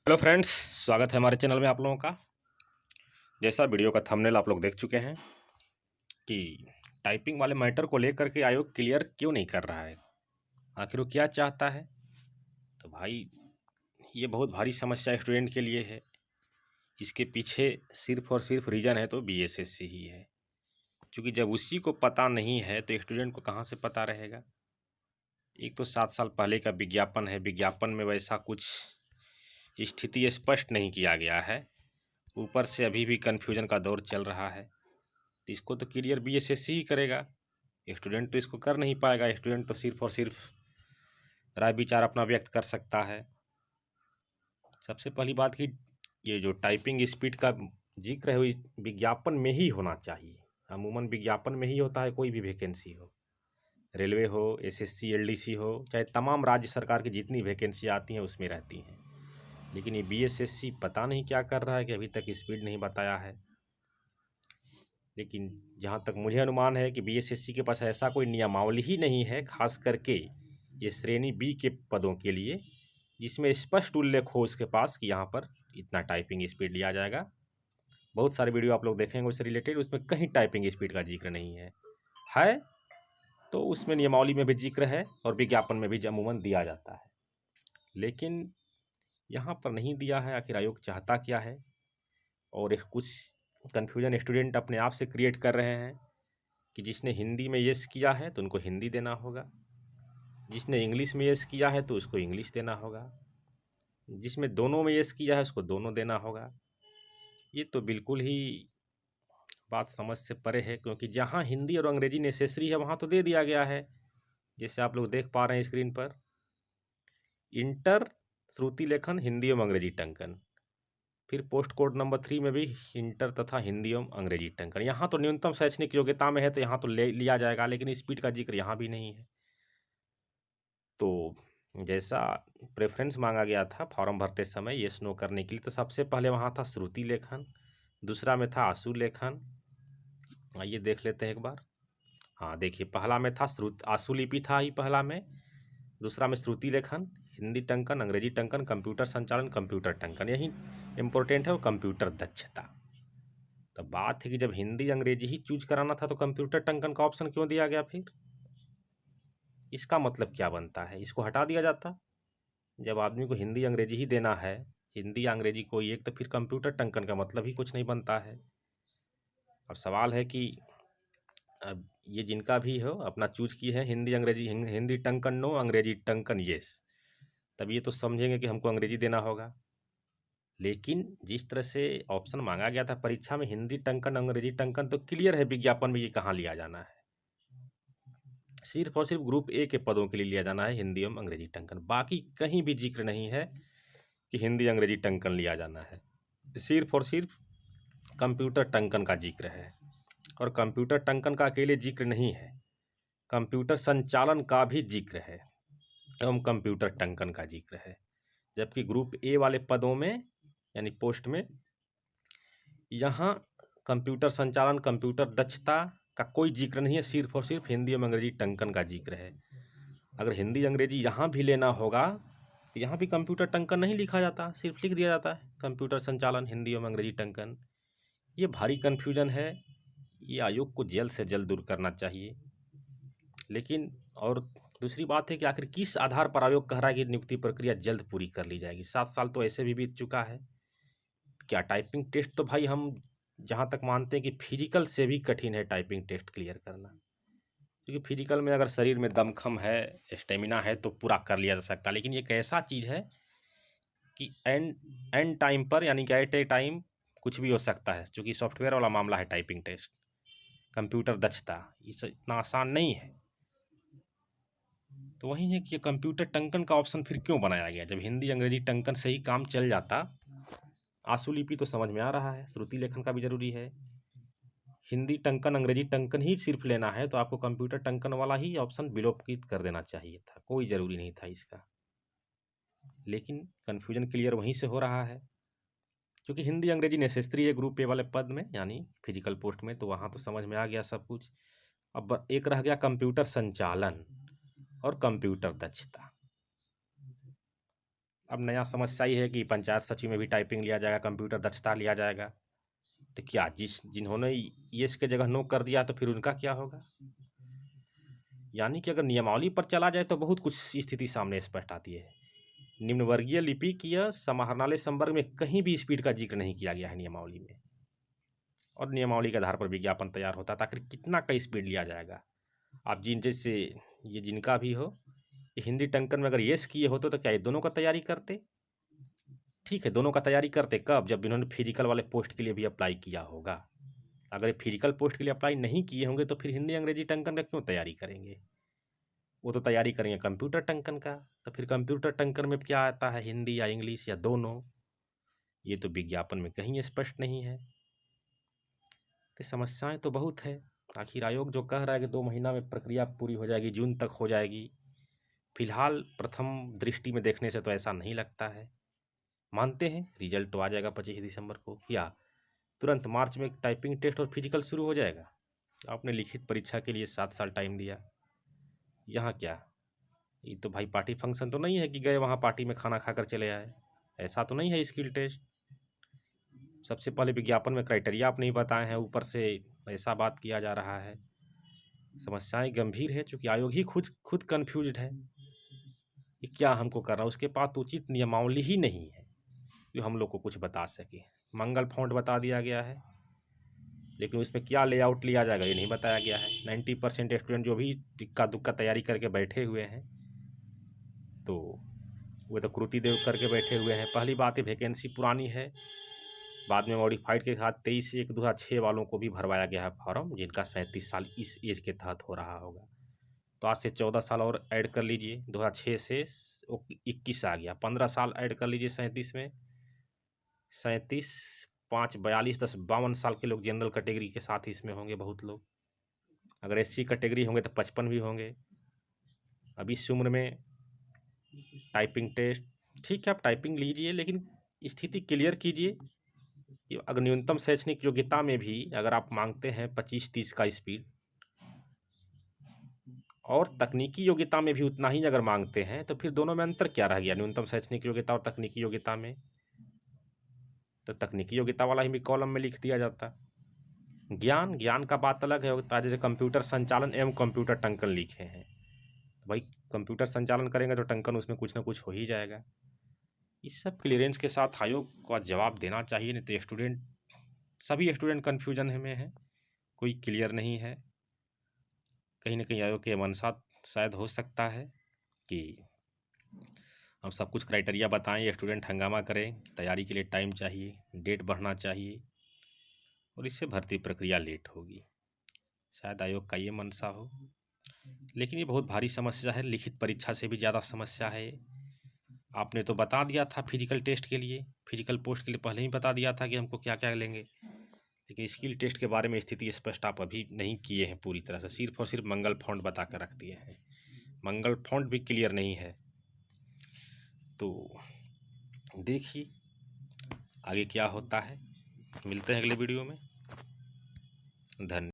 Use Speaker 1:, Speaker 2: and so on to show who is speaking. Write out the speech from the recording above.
Speaker 1: Hello friends, स्वागत है हमारे चैनल में आप लोगों का। जैसा वीडियो का थंबनेल आप लोग देख चुके हैं कि टाइपिंग वाले मैटर को लेकर के आयोग क्लियर क्यों नहीं कर रहा है, आखिर वो क्या चाहता है। तो भाई ये बहुत भारी समस्या स्टूडेंट के लिए है। इसके पीछे सिर्फ और सिर्फ रीज़न है तो बीएसएससी ही है, क्योंकि जब उसी को पता नहीं है तो स्टूडेंट को कहाँ से पता रहेगा। एक तो 7 साल पहले का विज्ञापन है, विज्ञापन में वैसा कुछ स्थिति स्पष्ट नहीं किया गया है, ऊपर से अभी भी कन्फ्यूजन का दौर चल रहा है। इसको तो क्लियर बीएसएससी ही करेगा, स्टूडेंट तो इसको कर नहीं पाएगा। स्टूडेंट तो सिर्फ और सिर्फ राय विचार अपना व्यक्त कर सकता है। सबसे पहली बात कि ये जो टाइपिंग स्पीड का जिक्र है वो विज्ञापन में ही होना चाहिए। अमूमन विज्ञापन में ही होता है, कोई भी वैकेंसी हो, रेलवे हो, एसएससी एलडीसी हो, चाहे तमाम राज्य सरकार की जितनी वैकेंसी आती हैं उसमें रहती हैं। लेकिन ये बीएसएससी पता नहीं क्या कर रहा है कि अभी तक स्पीड नहीं बताया है। लेकिन जहाँ तक मुझे अनुमान है कि बीएसएससी के पास ऐसा कोई नियमावली ही नहीं है, खास करके ये श्रेणी बी के पदों के लिए, जिसमें स्पष्ट उल्लेख हो उसके पास कि यहाँ पर इतना टाइपिंग स्पीड लिया जाएगा। बहुत सारे वीडियो आप लोग देखेंगे उससे रिलेटेड, उसमें कहीं टाइपिंग स्पीड का जिक्र नहीं है तो उसमें नियमावली में भी जिक्र है और विज्ञापन में भी अमूमन दिया जाता है, लेकिन यहाँ पर नहीं दिया है। आखिर आयोग चाहता क्या है? और कुछ कन्फ्यूजन स्टूडेंट अपने आप से क्रिएट कर रहे हैं कि जिसने हिंदी में यस किया है तो उनको हिंदी देना होगा, जिसने इंग्लिश में यस किया है तो उसको इंग्लिश देना होगा, जिसमें दोनों में यस किया है उसको दोनों देना होगा। ये तो बिल्कुल ही बात समझ से परे है, क्योंकि जहाँ हिंदी और अंग्रेजी नेसेसरी है वहाँ तो दे दिया गया है। जैसे आप लोग देख पा रहे हैं स्क्रीन पर, इंटर श्रुति लेखन हिंदी एवं अंग्रेजी टंकन, फिर पोस्ट कोड नंबर 3 में भी इंटर तथा हिंदी एवं अंग्रेजी टंकन। यहाँ तो न्यूनतम शैक्षणिक योग्यता में है तो यहाँ तो लिया जाएगा, लेकिन स्पीड का जिक्र यहाँ भी नहीं है। तो जैसा प्रेफरेंस मांगा गया था फॉर्म भरते समय यस नो करने के लिए, तो सबसे पहले वहाँ था श्रुति लेखन, दूसरा में था आशु लेखन। आइए देख लेते हैं एक बार। हाँ देखिए, पहला में था आशु लिपि था ही पहला में, दूसरा में श्रुति लेखन, हिंदी टंकन, अंग्रेजी टंकन, कंप्यूटर संचालन, कंप्यूटर टंकन। यही इम्पोर्टेंट है, वो कंप्यूटर दक्षता। तो बात है कि जब हिंदी अंग्रेजी ही चूज कराना था तो कंप्यूटर टंकन का ऑप्शन क्यों दिया गया? फिर इसका मतलब क्या बनता है? इसको हटा दिया जाता। जब आदमी को हिंदी अंग्रेजी ही देना है, हिंदी अंग्रेजी कोई एक, तो फिर कंप्यूटर टंकन का मतलब ही कुछ नहीं बनता है। अब सवाल है कि अब ये जिनका भी हो अपना चूज की है हिंदी अंग्रेजी, हिंदी टंकन नो, अंग्रेजी टंकन येस, तब ये तो समझेंगे कि हमको अंग्रेजी देना होगा। लेकिन जिस तरह से ऑप्शन मांगा गया था परीक्षा में हिंदी टंकन अंग्रेजी टंकन, तो क्लियर है विज्ञापन में ये कहाँ लिया जाना है। सिर्फ और सिर्फ ग्रुप ए के पदों के लिए लिया जाना है हिंदी एवं अंग्रेजी टंकन। बाकी कहीं भी जिक्र नहीं है कि हिंदी अंग्रेजी टंकन लिया जाना है। सिर्फ और सिर्फ कंप्यूटर टंकन का जिक्र है, और कंप्यूटर टंकन का अकेले जिक्र नहीं है, कंप्यूटर संचालन का भी जिक्र है एवं कंप्यूटर टंकन का जिक्र है। जबकि ग्रुप ए वाले पदों में यानी पोस्ट में यहाँ कंप्यूटर संचालन, कंप्यूटर दक्षता का कोई जिक्र नहीं है, सिर्फ और सिर्फ हिंदी एवं अंग्रेजी टंकन का जिक्र है। अगर हिंदी अंग्रेजी यहाँ भी लेना होगा तो यहाँ भी कंप्यूटर टंकन नहीं लिखा जाता, सिर्फ लिख दिया जाता है कंप्यूटर संचालन हिंदी एवं अंग्रेजी टंकन। ये भारी कन्फ्यूजन है, ये आयोग को जल्द से जल्द दूर करना चाहिए। लेकिन और दूसरी बात है कि आखिर किस आधार पर आयोग कह रहा है कि नियुक्ति प्रक्रिया जल्द पूरी कर ली जाएगी? 7 साल तो ऐसे भी बीत चुका है। क्या टाइपिंग टेस्ट तो भाई हम जहाँ तक मानते हैं कि फिजिकल से भी कठिन है टाइपिंग टेस्ट क्लियर करना, क्योंकि फिजिकल में अगर शरीर में दमखम है, स्टेमिना है तो पूरा कर लिया जा सकता है। लेकिन ये एक ऐसा चीज़ है कि एंड टाइम पर, यानी कि एट ए टाइम कुछ भी हो सकता है, क्योंकि सॉफ्टवेयर वाला मामला है टाइपिंग टेस्ट। कंप्यूटर दक्षता इस इतना आसान नहीं है। तो वही है कि कंप्यूटर टंकन का ऑप्शन फिर क्यों बनाया गया, जब हिंदी अंग्रेजी टंकन से ही काम चल जाता। आशुलिपि तो समझ में आ रहा है, श्रुति लेखन का भी जरूरी है। हिंदी टंकन अंग्रेजी टंकन ही सिर्फ लेना है तो आपको कंप्यूटर टंकन वाला ही ऑप्शन विलोपित कर देना चाहिए था, कोई ज़रूरी नहीं था इसका। लेकिन कन्फ्यूजन क्लियर वहीं से हो रहा है, क्योंकि हिंदी अंग्रेजी नेसेसरी है ग्रुप ए वाले पद में यानी फिजिकल पोस्ट में, तो वहाँ तो समझ में आ गया सब कुछ। अब एक रह गया कंप्यूटर संचालन और कंप्यूटर दक्षता। अब नया समस्या ये है कि पंचायत सचिव में भी टाइपिंग लिया जाएगा, कंप्यूटर दक्षता लिया जाएगा। तो क्या जिन्होंने यस के जगह नो कर दिया तो फिर उनका क्या होगा? यानी कि अगर नियमावली पर चला जाए तो बहुत कुछ स्थिति सामने स्पष्ट आती है। निम्नवर्गीय लिपिक या समाहरणालय संवर्ग में कहीं भी स्पीड का जिक्र नहीं किया गया है नियमावली में, और नियमावली के आधार पर विज्ञापन तैयार होता है। आखिर कितना का स्पीड लिया जाएगा? आप जैसे ये जिनका भी हो, ये हिंदी टंकन में अगर यस किए होते तो क्या ये दोनों का तैयारी करते? ठीक है, दोनों का तैयारी करते कब? जब इन्होंने फिजिकल वाले पोस्ट के लिए भी अप्लाई किया होगा। अगर ये फिजिकल पोस्ट के लिए अप्लाई नहीं किए होंगे तो फिर हिंदी अंग्रेजी टंकन का क्यों तैयारी करेंगे? वो तो तैयारी करेंगे कंप्यूटर टंकन का। तो फिर कंप्यूटर टंकन में क्या आता है, हिंदी या इंग्लिश या दोनों? ये तो विज्ञापन में कहीं स्पष्ट नहीं है। तो समस्याएं तो बहुत है। आखिर आयोग जो कह रहा है कि 2 महीना में प्रक्रिया पूरी हो जाएगी, जून तक हो जाएगी, फिलहाल प्रथम दृष्टि में देखने से तो ऐसा नहीं लगता है। मानते हैं रिजल्ट तो आ जाएगा 25 दिसंबर को, या तुरंत मार्च में टाइपिंग टेस्ट और फिजिकल शुरू हो जाएगा। आपने लिखित परीक्षा के लिए 7 साल टाइम दिया, यहाँ क्या? ये तो भाई पार्टी फंक्शन तो नहीं है कि गए वहाँ पार्टी में खाना खाकर चले आए। ऐसा तो नहीं है स्किल टेस्ट। सबसे पहले विज्ञापन में क्राइटेरिया आप नहीं बताए हैं, ऊपर से ऐसा बात किया जा रहा है। समस्याएं गंभीर है, चूँकि आयोग ही खुद कन्फ्यूज्ड है कि क्या हमको करना। उसके पास तो उचित नियमावली ही नहीं है जो हम लोग को कुछ बता सके। मंगल फॉन्ट बता दिया गया है, लेकिन उसमें क्या लेआउट लिया जाएगा ये नहीं बताया गया है। 90% स्टूडेंट जो भी इक्का दुक्का तैयारी करके बैठे हुए हैं, तो वो तो कृति देव करके बैठे हुए हैं। पहली बात है वैकेंसी पुरानी है, बाद में मॉडिफाइड के साथ 23/1/2006 वालों को भी भरवाया गया है फॉर्म, जिनका 37 साल इस एज के तहत हो रहा होगा। तो आज से 14 साल और ऐड कर लीजिए, 2006 से 21 आ गया, 15 साल ऐड कर लीजिए 37 में, 37 5 42 10 52 साल के लोग जनरल कैटेगरी के साथ ही इसमें होंगे बहुत लोग। अगर SC कैटेगरी होंगे तो 55 भी होंगे। अब इस उम्र में टाइपिंग टेस्ट, ठीक है आप टाइपिंग लीजिए, लेकिन स्थिति क्लियर कीजिए कि अगर न्यूनतम शैक्षणिक योग्यता में भी अगर आप मांगते हैं 25-30 का स्पीड, और तकनीकी योग्यता में भी उतना ही अगर मांगते हैं, तो फिर दोनों में अंतर क्या रह गया? न्यूनतम शैक्षणिक योग्यता और तकनीकी योग्यता में तो तकनीकी योग्यता वाला ही भी कॉलम में लिख दिया जाता। ज्ञान का बात अलग है, होता है जैसे कंप्यूटर संचालन एवं कंप्यूटर टंकन लिखे हैं, तो भाई कंप्यूटर संचालन करेंगे तो टंकन उसमें कुछ ना कुछ हो ही जाएगा। इस सब क्लियरेंस के साथ आयोग का जवाब देना चाहिए, नहीं तो सभी स्टूडेंट कन्फ्यूजन में है, कोई क्लियर नहीं है। कहीं ना कहीं आयोग के मनसा शायद हो सकता है कि हम सब कुछ क्राइटेरिया बताएं, स्टूडेंट हंगामा करें, तैयारी के लिए टाइम चाहिए, डेट बढ़ना चाहिए, और इससे भर्ती प्रक्रिया लेट होगी। शायद आयोग का ये मनसा हो, लेकिन ये बहुत भारी समस्या है। लिखित परीक्षा से भी ज़्यादा समस्या है। आपने तो बता दिया था फिजिकल टेस्ट के लिए, फिजिकल पोस्ट के लिए पहले ही बता दिया था कि हमको क्या क्या लेंगे, लेकिन स्किल टेस्ट के बारे में स्थिति स्पष्ट आप अभी नहीं किए हैं पूरी तरह से। सिर्फ और सिर्फ मंगल फॉन्ट बता कर रख दिए हैं, मंगल फॉन्ट भी क्लियर नहीं है। तो देखिए आगे क्या होता है। मिलते हैं अगले वीडियो में। धन्यवाद।